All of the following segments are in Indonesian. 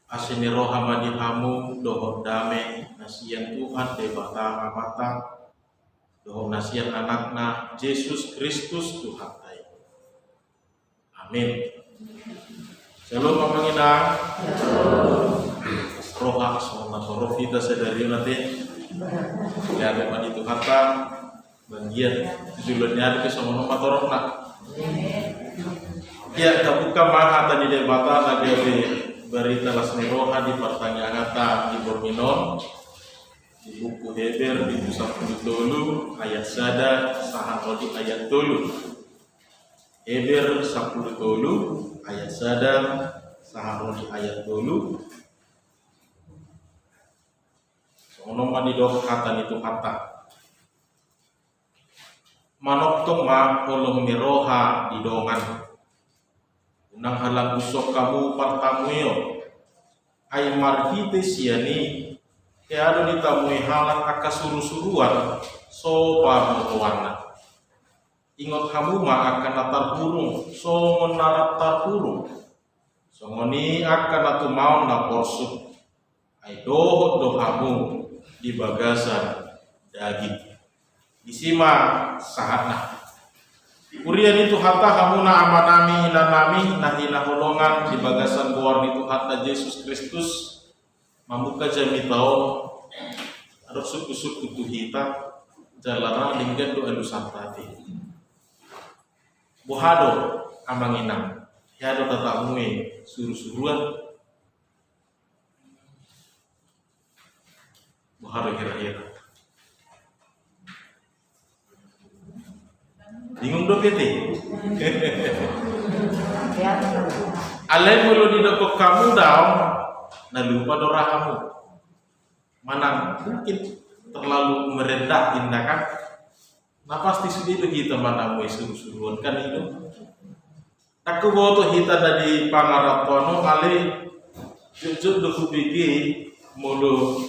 Asini roha madihamu doho dame nasian Tuhan debata amata doho nasian anakna Yesus Kristus Tuhan tai. Amin. Shalom mamangina. Roha semua sorof kita sedari nanti. Ya depan itu kata bagian tujuannya ada ke semua nomor torokna. Ya terbuka maha tadi debata lagi berita lasni roha di pertanyaan kata di Borminon di buku Heber di 10 ayat sada sahat di ayat 10. Heber 10 ayat sada sahat di ayat 10. Sono mani dok kata itu kata manok tong ma holong ni roha di dongan nang halang usok kamu partamuyo ay marhite siani kaya ado ni tamui halang akasuru-suruan so pamutuana ingot kamu ma akan natar burung so menarat tar burung so ngoni akan atu mau na porsuk ay dohot dohamu di bagasan daging disima sahatna Urian itu hatta hamuna amanami inanami nahina holongan di bagasan buar itu hatta Yesus Kristus membuka jami tahu harus suku-suku tuhita jalara linggan doa lusantati bohado amanginam yado tatamui suruh-suruan bohado kira-kira bingung do pete. Alai mulu di doko kamu daun, na lupa dora kamu. Mana mungkin terlalu merendah tindakan. Nah pasti sudah begitu mana mau suruh-suruhan kan itu. Aku boto hita dari pangaratono alai jujur doku bigi mulu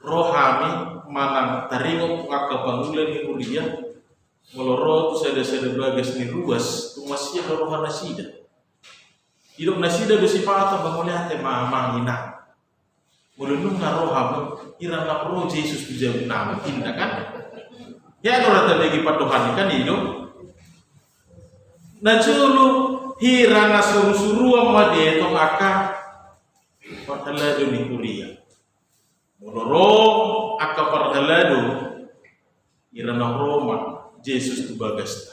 rohami mana taringo akabangulan ni kuliah. Meloro tu sada-sada bagas ni ruas tu masih ada roha nasida. Hidup nasida bersifat bangunnya hati mamang ina. Melunung na roha irang na pro Yesus tu jauh nama tindak kan? Ya kalau rata bagi patuhan kan hidup. Na culu hirang na suruh-suruh amade tong aka parhalado ni kuliah. Meloro aka parhalado irang na Roma. Yesus tu bagasta.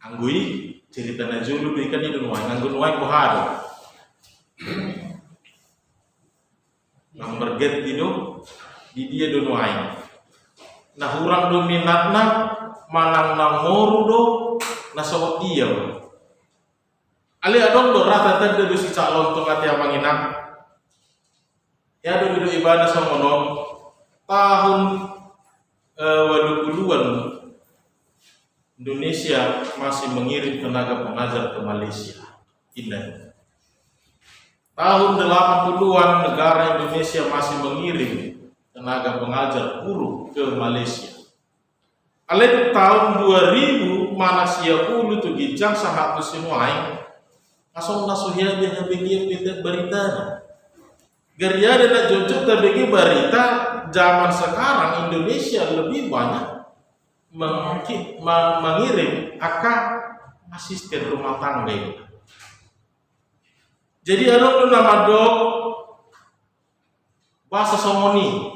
Anggui cerita najulu berikan itu nuai, anggun nuai kohado. Nang berget itu di dia do nuai. Nah hurang do minatna manang nang moru do nasawat dia. Ali adon do rata tanda do si calon tu ngati amanginam. Ya do ibadah sama nom tahun 20-an Indonesia masih mengirim tenaga pengajar ke Malaysia. Indah. Tahun 80-an negara Indonesia masih mengirim tenaga pengajar guru ke Malaysia. Alai tahun 2000 mana siapulu tu gijang sahatu sinuai asal nasuhia dia bagi berita. Geria dan jujur bagi berita zaman sekarang Indonesia lebih banyak mengirim akan asisten rumah tangga ini. Jadi ada nama dok bahasa somoni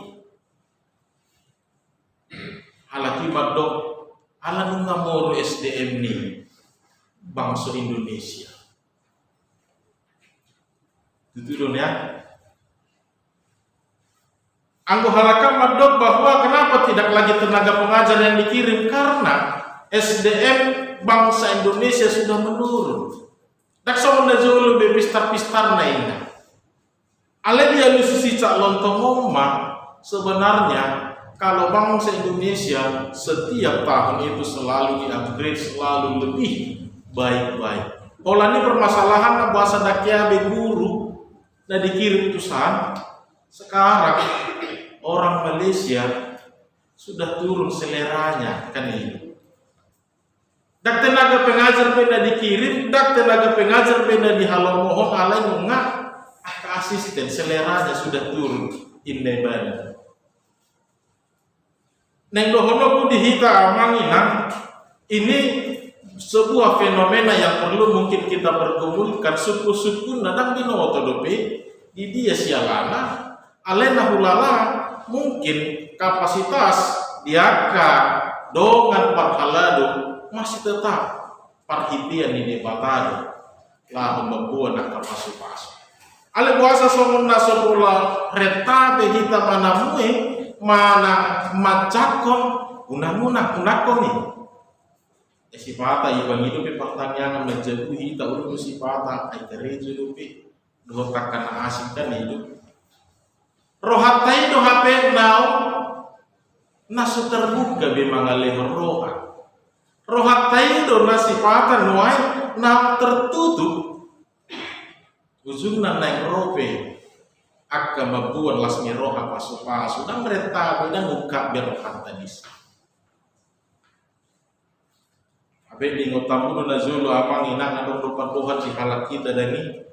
halaki dok ala nungamoro SDM ni bangsa Indonesia. Itu dunia. Anggo halakam madok bahwa kenapa tidak lagi tenaga pengajar yang dikirim karena SDM bangsa Indonesia sudah menurun. Dak somona jauh lebih pistar-pistar naina. Ale dia lususi cak lontong ngomong sebenarnya kalau bangsa Indonesia setiap tahun itu selalu di-upgrade, selalu lebih baik-baik. Pola ini permasalahan bahasa dakia guru dan dikirim tusan sekarang orang Malaysia sudah turun seleranya kan ini. Dak tenaga pengajar benda dikirim, dak tenaga pengajar benda dihalau mohon alai nunga, aka asisten seleranya sudah turun indai bana. Neng dohonoku dihita amanginan, ini sebuah fenomena yang perlu mungkin kita pergumulkan. Suku-suku nadang dinoto dope di dia sialana, alena hulala mungkin kapasitas diaka dongan parhalado masih tetap perhatian ini batado lah membuat nak pasu-pasu. Ale buasa songon nasopola retabe hita manamue mana macakon unang-unang unakoni. Sifata ibang hidup pertanyaan menjauh hita urut sifata ay gereja dupi dohtakan asing kan hidup. Rohatai dohape nau nasu terbuka bimangale roha. Rohatai do nasifatan nuai nau tertutup ujungna naik rope akka mabuan lasmi roha pasu-pasu dan mereta dan muka biar tadis. Abe di ngotamu na zulu apa ngina ngadong rupa Tuhan di halak kita dani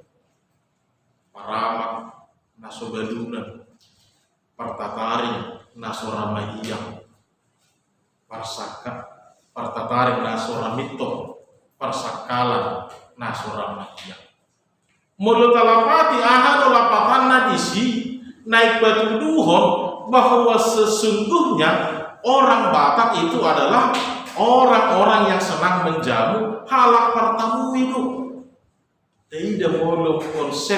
paramak nasobaduna partatari nasoramahiyang parsaka partatari nasoramito parsakalan nasoramahiyang. Mulut talapati ahado lapatanna disi naik batu duhon bahwa sesungguhnya orang Batak itu adalah orang-orang yang senang menjamu halak pertamu itu. Tidak boleh konsep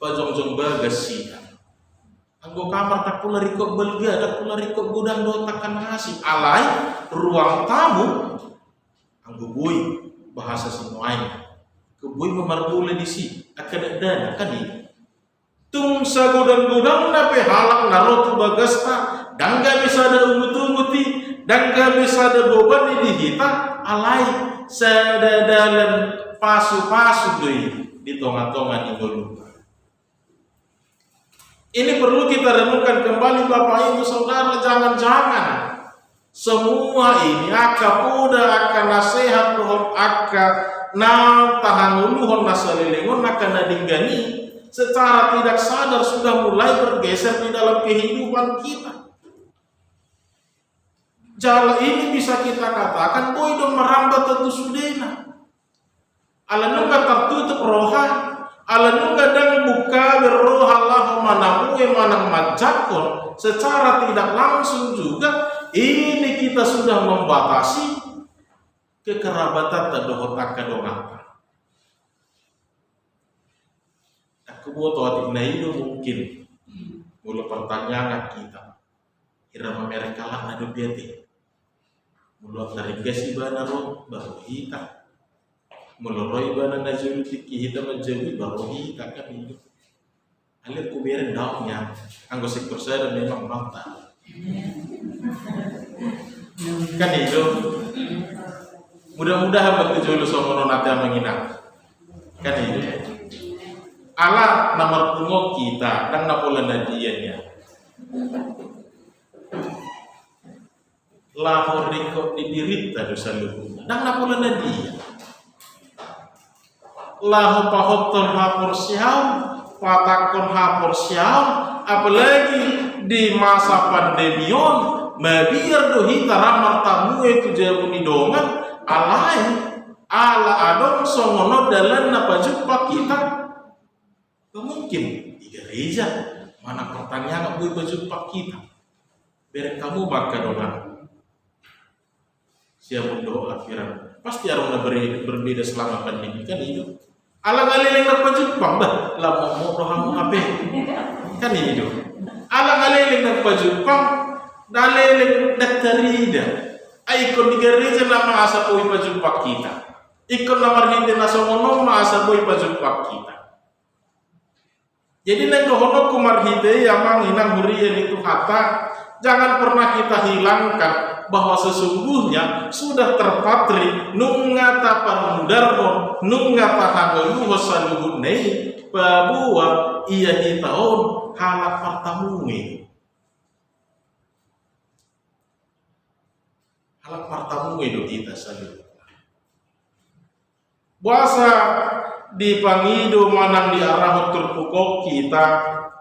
pajong-jong bagasian. Anggo kamar tak pula rikok belga, tak pula rikok gudang do takkan nasi. Alai ruang tamu anggo boy bahasa semuanya. Kebui memarbule di si akan dana kan ini. Tung sa gudang-gudang nape halak narotu bagasta dan gak bisa ada umut-umuti dan gak bisa ada beban di hita alai sadadalan pasu-pasu di tonga-tonga di lupa. Ini perlu kita renungkan kembali Bapak Ibu Saudara, jangan-jangan semua ini aka puda aka nasihat rohon aka na tahanguluhon nasalilingon aka nadinggani secara tidak sadar sudah mulai bergeser di dalam kehidupan kita. Jalan ini bisa kita katakan boy dong merambat tentu sudena. Alanungga tertutup roha, alanungga dan buka berroha Allah manamue manang majakon secara tidak langsung juga ini kita sudah membatasi kekerabatan tadohotak kadongata. Aku buat waktu itu mungkin mulai pertanyaan kita irama mereka lah ada biati mulai dari gasi bana roh baru hita mulai bana najul tiki hita menjadi baru hita kan itu alir kubiarin daunnya anggo sektor saya memang mantap kan itu mudah-mudahan waktu julu somono nanti menginap kan itu ala nomor tunggu kita dan napolan nadiannya lahor rikok didirita dosa luhur dan napolan nadia lahor pahotton hapor siau patakon hapor siau apalagi di masa pandemion mabiar dohita ramar tamu itu jabuni dongan alai ala adon songono dalam napa jumpa kita mungkin di gereja mana pertanyaan gue berjumpa kita biar kamu maka dongan siapa doa akhiran pasti orang berbeda selama pandemi kan hidup ala ngaliling napa jumpa bah lah mau rohamu apa kan hidup ala ngaliling napa jumpa dalilin daktarida ikon di gereja nama asa poi pajumpa kita ikon namar hindi nasomono asa poi pajumpa kita. Jadi neng dohono kumarhide yang manginang hurian itu kata jangan pernah kita hilangkan bahwa sesungguhnya sudah terpatri nungata parudarno nungata hangeluho saluhunei bahwa ia hitaon halak partamungi halak partamungi do kita saluh Buasa di pangido manang di arah terpukau kita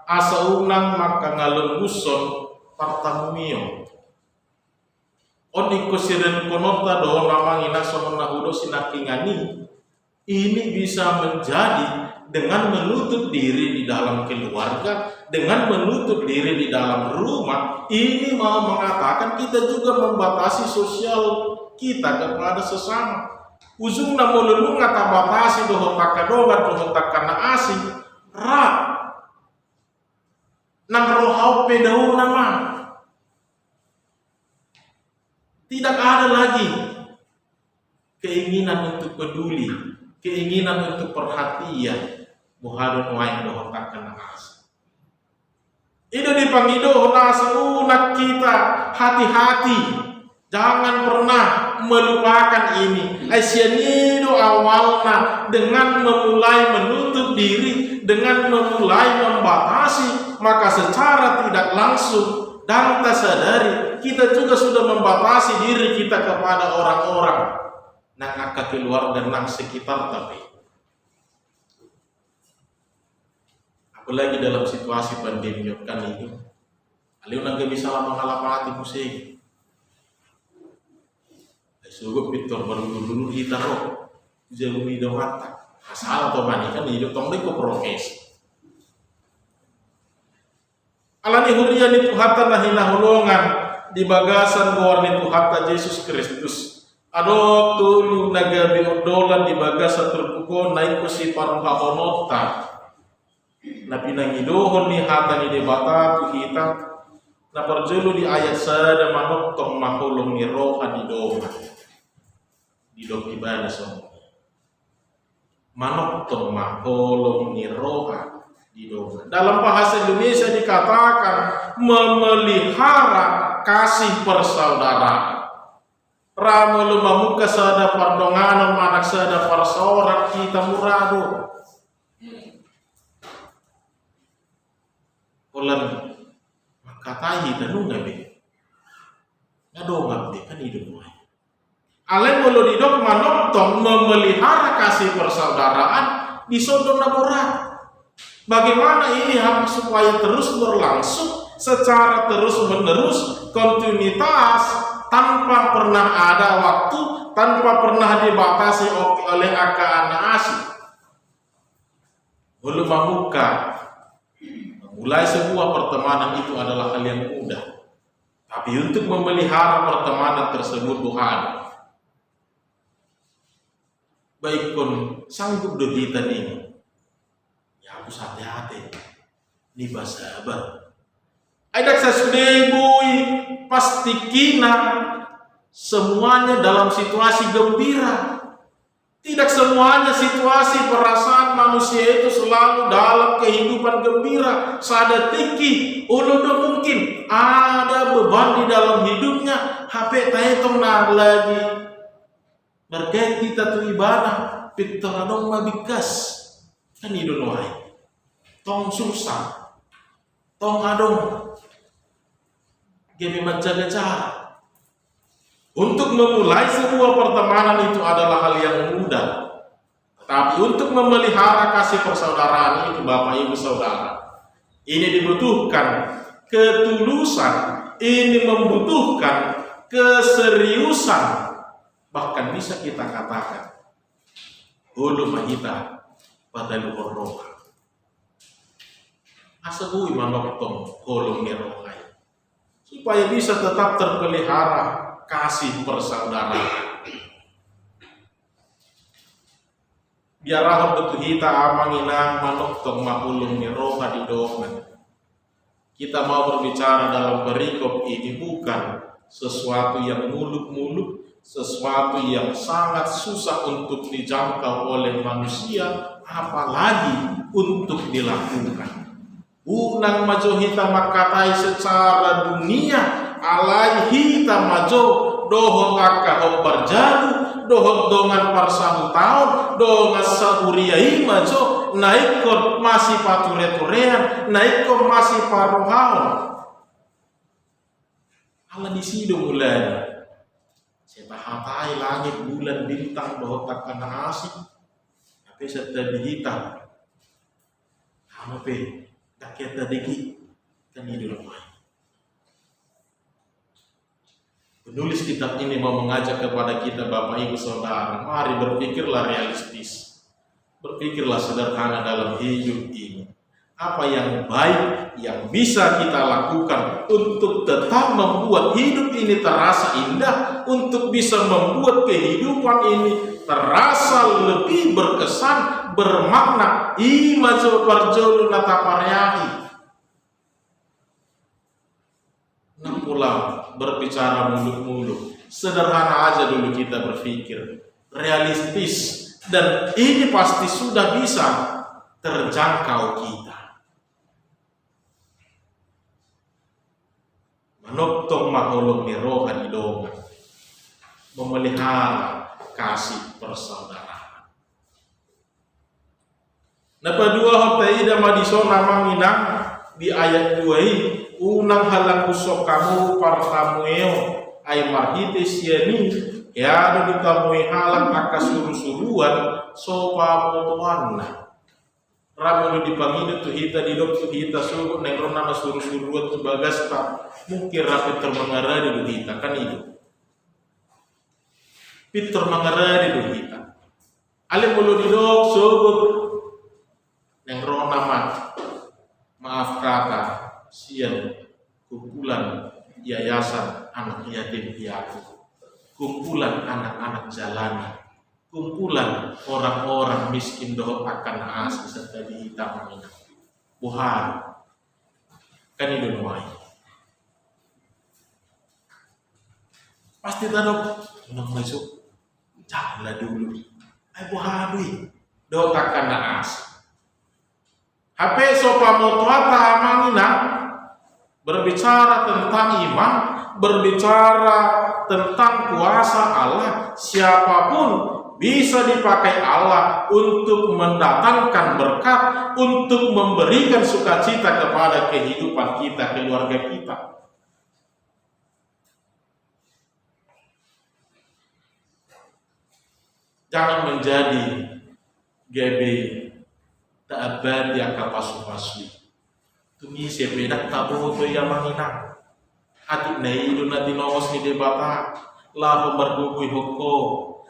asa unang maka ngalembuson partamumio. Oni kosiren konota do namang ina somona hudo sinakingani. Ini bisa menjadi dengan menutup diri di dalam keluarga, dengan menutup diri di dalam rumah. Ini mau mengatakan kita juga membatasi sosial kita kepada sesama. Ujung namulun ngata batasi doho takadoga doho takana asing rak nang rohau pedau nama. Tidak ada lagi keinginan untuk peduli, keinginan untuk perhatian. Buhadun wain doho takana asing. Itu dipangido nasi unak kita hati-hati. Jangan pernah melupakan ini. Asyanido awalnya dengan memulai menutup diri, dengan memulai membatasi, maka secara tidak langsung dan tak sadari kita juga sudah membatasi diri kita kepada orang-orang nang akan keluar dan nang sekitar. Tapi apalagi dalam situasi pandemi kan itu, aliu nang bisa menghalapati pusing. Sugup Victor baru dulu kita roh jauh hidup mata asal atau mani kan hidup tong deko prokes alani hurian itu hatta nahina hulungan di bagasan gor itu hatta Yesus Kristus ado tulu nagabi odolan di bagasan terpuko naik si parung honota na pinangidohon ni hatta ni debata tu kita na perjulu di ayat sada manok tong mahulong ni roha di doha di dok ibadah semua manok tong maholong ni roha di doa. Dalam bahasa Indonesia dikatakan memelihara kasih persaudaraan. Ramelu mamuka sada pardonganan manak sada parsorak kita murado. Ulan makatai tanunga be. Ngadongak be kan hidup mulai. Ale mulu didok manotong memelihara kasih persaudaraan di sodom naborat. Bagaimana ini supaya terus berlangsung secara terus menerus kontinuitas tanpa pernah ada waktu, tanpa pernah dibatasi oleh anak asing. Belum membuka, memulai sebuah pertemanan itu adalah hal yang mudah. Tapi untuk memelihara pertemanan tersebut bukan. Baik pun sanggup do kita nih. Ya harus hati-hati. Ini sabar. Ada sesudebui pasti kina semuanya dalam situasi gembira. Tidak semuanya situasi perasaan manusia itu selalu dalam kehidupan gembira. Sadatiki, uludo mungkin ada beban di dalam hidupnya. HP taetong nah lagi. Berkait kita tu ibadah, Victor adong mabikas, kan idun wai, tong susah, tong adong, gemi menjaga cara. Untuk memulai sebuah pertemanan itu adalah hal yang mudah, tapi untuk memelihara kasih persaudaraan itu Bapak Ibu Saudara, ini dibutuhkan ketulusan, ini membutuhkan keseriusan. Bahkan bisa kita katakan hulu mahita pada luhur roha asabui manok-tong hulu ngerohai supaya bisa tetap terpelihara kasih persaudaraan. Biar rahot betul kita amanginang manok-tong mahulung ngeroha di domen. Kita mau berbicara dalam perikop ini bukan sesuatu yang muluk-muluk, sesuatu yang sangat susah untuk dijangkau oleh manusia, apalagi untuk dilakukan. Unang majo hita makatai secara dunia, alai hita majo dohon akahok berjadu, dohon dongan parsahu tahun, dongan sauriai majo, naikon masih pature-turean, naikon masih paruhaon. Allah disido mulai. Setahatai langit bulan bintang doho takkan asik Pesa tadi hitam. Kamu pe tak kita degi kan ini rumah. Penulis kitab ini mau mengajak kepada kita Bapak Ibu Saudara, mari berpikirlah realistis. Berpikirlah sederhana dalam hidup ini. Apa yang baik yang bisa kita lakukan untuk tetap membuat hidup ini terasa indah, untuk bisa membuat kehidupan ini terasa lebih berkesan, bermakna. Ima parjolu natapareahi. Nampula berbicara muluk-muluk. Sederhana aja dulu kita berpikir, realistis, dan ini pasti sudah bisa terjangkau kita. Manoptong maholong ni roha di dongan, memelihara kasih persaudaraan. Napa dua hotai dama disona manginang di ayat 2 ini, unang halang kusok kamu partamueo ay marhite siani ya ada ditamui halang akasuru-suruan sopa motoanna. Ramu dipanggil tu hita di dok tu hita suruh nengron nama suruh-suruan tu bagas tak mungkin rapi termengarah di hita kan itu. Peter mengarah di hita. Ale mulu di dok suruh nengron nama maaf kata siang kumpulan yayasan anak yatim piatu, kumpulan anak-anak jalanan, kumpulan orang-orang miskin doh akan asli serta dihitam ini. Buhan kan itu nuai. Pasti tadok nang masuk jalan dulu. Ay buhan doh akan asli. HP sopa motuata mangina berbicara tentang iman, berbicara tentang kuasa Allah. Siapapun bisa dipakai Allah untuk mendatangkan berkat, untuk memberikan sukacita kepada kehidupan kita, keluarga kita. Jangan menjadi GB tak abadi yang kapasu-pasui. Tumi sebedak tabu to yang manginang. Atik naidu nati nomos ni debata. Lahu berdugui hoko.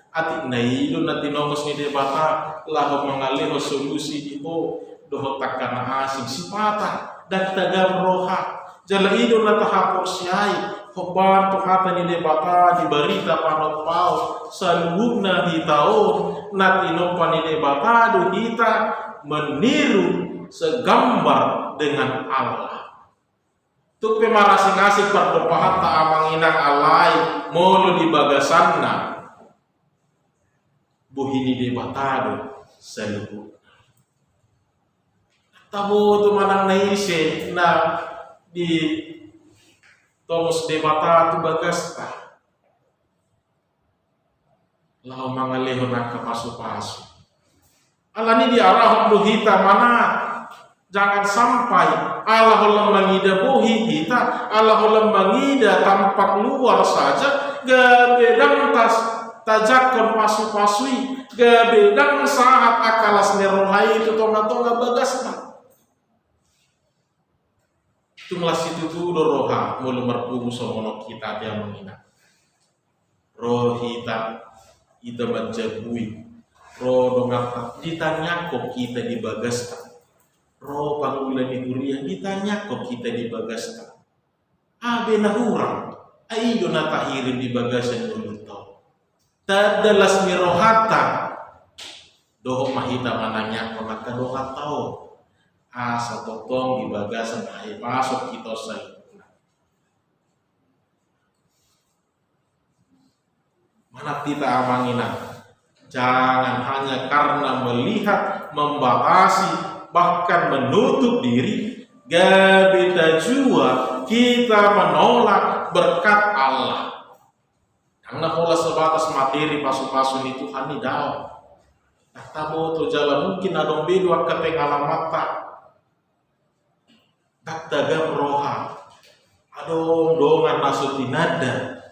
Atik naidu nati nomos ni debata. Lahu mengalih solusi di ho. Doho takkan asing sipata. Dan tagam roha. Jala idu nata hapor siai. Hoban to hata ni debata. Di berita panopau. Saluhugna hitaon. Nati nompa ni debata. Do hita meniru segambar dengan Allah. Tuk pemarasing-asing perdopahan tak amanginang alai molo di bagasanna buhini di batado seluruh. Tabu tu manang naise na di tomus de batado bagasta. Lau mangaleho na kapasu-pasu. Allah ini diarah buhita mana? Jangan sampai Allah mengida buhi kita, Allah mengida tampak luar saja, gabedang tas tajakon pasu-pasui, gabedang saat akalas nerohai itu tonga-tonga bagasna. Itulah situ tu roha mulu merpugu somono kita dia menghina. Rohita ita majabui. Roh dongak ditanya kok kita di bagaskan. Roh panggulan di kuliah ditanya kok kita di bagaskan. Abe nahurang aido natahirin di bagasan dulu tau. Tadalas mirohata doh mahita mananya kok maka doha tau. Asa totong di bagasan ai masuk kita say. Mana kita amangina. Jangan hanya karena melihat, membatasi, bahkan menutup diri, gabita jua kita menolak berkat Allah. Karena pola sebatas materi pasu-pasu itu Tuhan dao. Tamu to jala mungkin adong bedo akka pengalamata. Takdagam roha. Adong dongan nasutinada.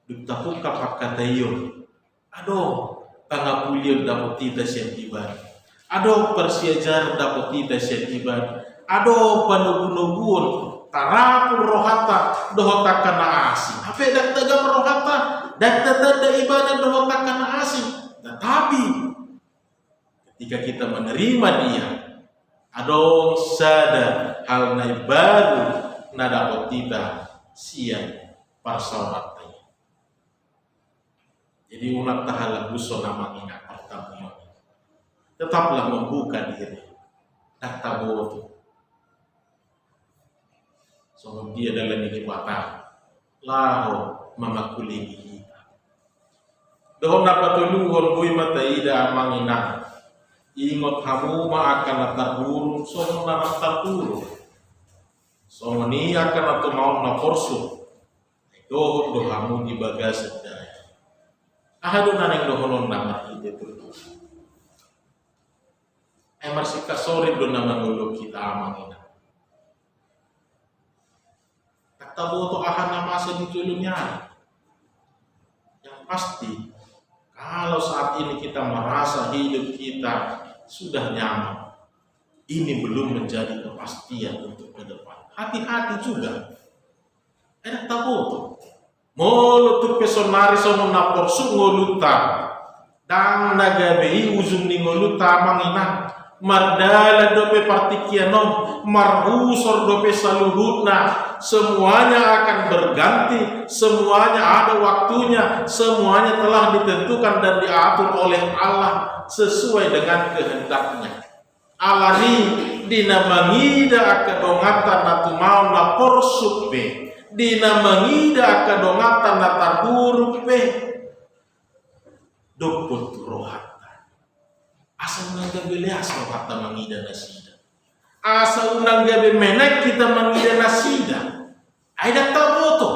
Duktapuka pakatayon. Adong tangga pulian dapat tita siang ibadah. Ado persiajar dapat tita siang ibadah. Ado panugu-nuguan tarapul rohata dohota kana asing. Apa dak taga rohata dak tanda ibadah dohota kana asing. Tetapi ketika kita menerima dia, ado sadar hal nai baru nada otita siang parsawatai. Jadi unak tahala buso nama ingat pertama. Tetaplah membuka diri. Tak tahu so dia dalam nikmatan laho mamakulingi kita. Dohon dapat tuluhon bui mata ida amangina. Ingot hamu ma akan natarhuru so natarhuru. So ni akan atau mau naporsu. Dohon dohamu di bagasi daya. Ahadu naneng dohonon nama ide terus. Marsika sore do nama ngulu kita amangina. Tahu tuh akan nama sedikitnya. Yang pasti, kalau saat ini kita merasa hidup kita sudah nyaman, ini belum menjadi kepastian untuk ke depan. Hati-hati juga. Enak tahu tuh. Mulu tuh pesonari sono napor ngoluta, dan nagabei ujung ni ngoluta mangina. Mardala dope partikianom, marhusor dope saluhutna, semuanya akan berganti, semuanya ada waktunya, semuanya telah ditentukan dan diatur oleh Allah sesuai dengan kehendaknya. Alani dinamangida akadongatan natumau lapor supe, dinamangida akadongatan natarhurupe, doput rohat. Asa unang gabi leas rohata mangida nasida. Asa unang gabi menek kita mangida nasida. Aida taboto.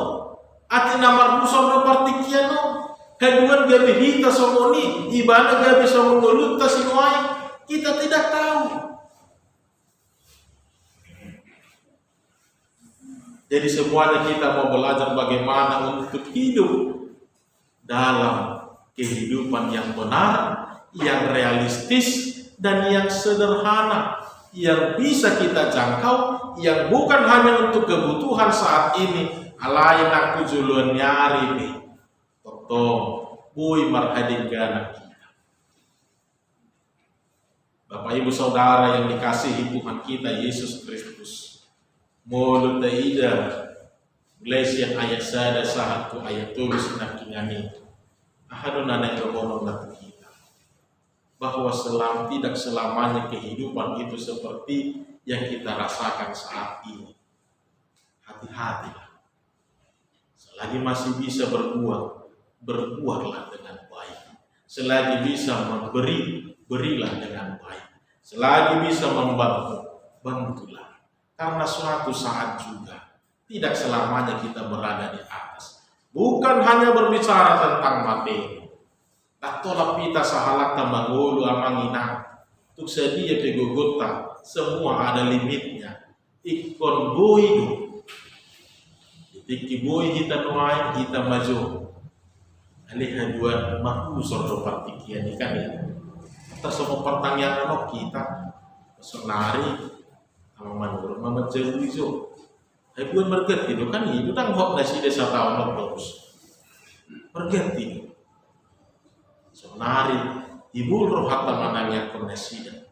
Ati namar muson do partikiano. Keduan gabi hita somoni. Ibana gabi somongoluta sinuai. Kita tidak tahu. Jadi semuanya kita mau belajar bagaimana untuk hidup dalam kehidupan yang benar, yang realistis dan yang sederhana, yang bisa kita jangkau, yang bukan hanya untuk kebutuhan saat ini. Alain aku juluan nyari nih, toto bui marhadin gana kita. Bapak Ibu Saudara yang dikasihi Tuhan kita Yesus Kristus, mulut taida, Galatian ayat sada satu ayat tulis nakingani, ahadun anak kebonon latu kita. Bahwa tidak selamanya kehidupan itu seperti yang kita rasakan saat ini. Hati-hatilah. Selagi masih bisa berbuat, berbuatlah dengan baik. Selagi bisa memberi, berilah dengan baik. Selagi bisa membantu, bantulah. Karena suatu saat juga tidak selamanya kita berada di atas. Bukan hanya berbicara tentang materi. Tolak pita sahalak tambangulu amangina. Tuk sedia pegogota. Semua ada limitnya. Ikon boidu. Tiki boi hita nuai hita maju. Alih dua mahusor do partikian ikan ya. Kita semua pertanyaan anak kita. Sonari sama manur mama jauh ijo. Bukan berganti itu kan itu tang hok nasi desa tahun terus. Berganti. Sonari ibu rohata manangnya konesidan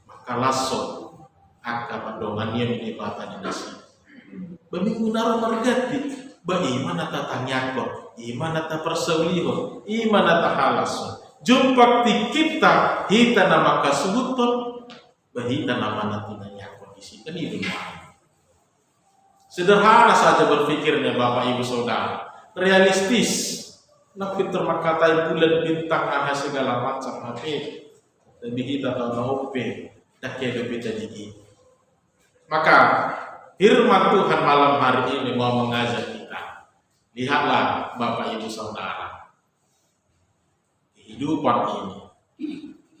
maka lasso akan adongannya menibatan nasi baminggu naro margati ba imana tatanya ko imana ta persauliho imana ta halaso jumpa kita hita nama kasubuton bahita nama natinanya kondisi kan itu sederhana saja berpikirnya Bapak Ibu Saudara, realistis. Nak fitur makatai bulan bintang aha segala macam hati lebih kita tahu naupe tak kaya beda digi. Maka firman Tuhan malam hari ini mau mengajak kita. Lihatlah Bapak Ibu Saudara, kehidupan ini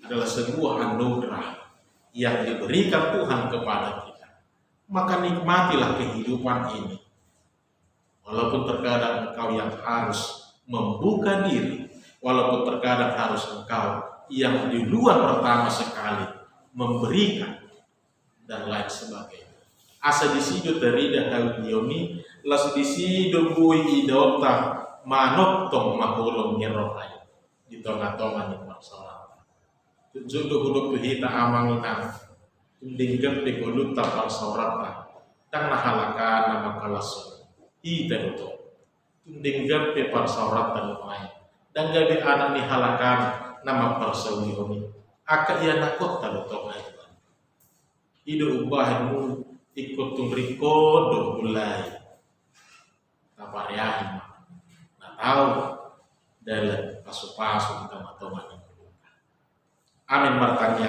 adalah sebuah anugerah yang diberikan Tuhan kepada kita. Maka nikmatilah kehidupan ini. Walaupun terkadang engkau yang harus membuka diri, walaupun terkadang harus engkau yang di luar pertama sekali memberikan dan lain sebagainya. Asa disido terida haudiomi las disido bui idota manotong mahulong nyerohay di tengah-tengah ni masalah. Tunjuk huduk hita amanginan tundingkan di goluta parsaurata tang nahalaka nama kalasun hita doto tundingkan di parsaurata lain dan gabi anak ni halakan nama parsawioni aka ia nakot doto lain hidup ubahmu ikut tungriko do mulai tapariahi na tahu dalam pasu-pasu di tengah-tengah. Amin bertanya.